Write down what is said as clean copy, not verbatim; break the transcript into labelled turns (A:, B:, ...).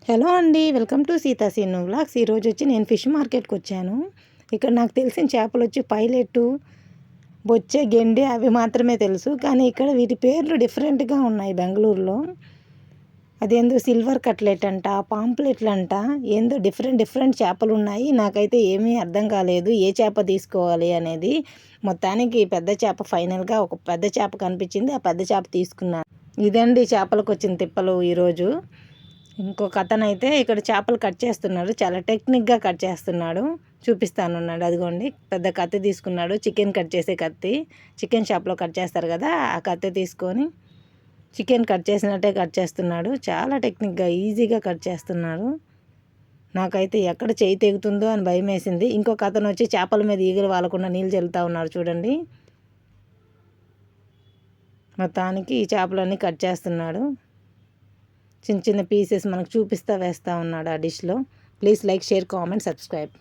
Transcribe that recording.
A: Hello అండి, welcome to Sita Seenu vlogs. ఈరోజు వచ్చి నేను ఫిష్ మార్కెట్కి వచ్చాను. ఇక్కడ నాకు తెలిసిన చేపలు వచ్చి పైలెట్టు, బొచ్చే, గెండె అవి మాత్రమే తెలుసు. కానీ ఇక్కడ వీటి పేర్లు డిఫరెంట్గా ఉన్నాయి బెంగళూరులో. అదేందో సిల్వర్ కట్లెట్ అంట, పాంప్లెట్లు అంట, ఏందో డిఫరెంట్ చేపలు ఉన్నాయి. నాకైతే ఏమీ అర్థం కాలేదు ఏ చేప తీసుకోవాలి అనేది. మొత్తానికి పెద్ద చేప ఫైనల్గా ఒక పెద్ద చేప కనిపించింది, ఆ పెద్ద చేప తీసుకున్నాను. ఇదండి చేపలకు వచ్చిన తిప్పలు ఈరోజు. ఇంకొక అతను అయితే ఇక్కడ చేపలు కట్ చేస్తున్నాడు, చాలా టెక్నిక్గా కట్ చేస్తున్నాడు, చూపిస్తానున్నాడు. అదిగోండి పెద్ద కత్తి తీసుకున్నాడు, చికెన్ కట్ చేసే కత్తి. చికెన్ షాప్లో కట్ చేస్తారు కదా, ఆ కత్తి తీసుకొని చికెన్ కట్ చేసినట్టే కట్ చేస్తున్నాడు. చాలా టెక్నిక్గా ఈజీగా కట్ చేస్తున్నాడు. నాకైతే ఎక్కడ చేయి తెగుతుందో అని భయం వేసింది. ఇంకొక అతను వచ్చి చేపల మీద ఈగలు వాలకుండా నీళ్ళు చల్లుతూ ఉన్నాడు చూడండి. మొత్తానికి ఈ చేపలన్నీ కట్ చేస్తున్నాడు. చిన్న చిన్న పీసెస్ మనకు చూపిస్తూ వేస్తూ ఉన్నాడు ఆ డిష్లో. Please like, share, comment, subscribe.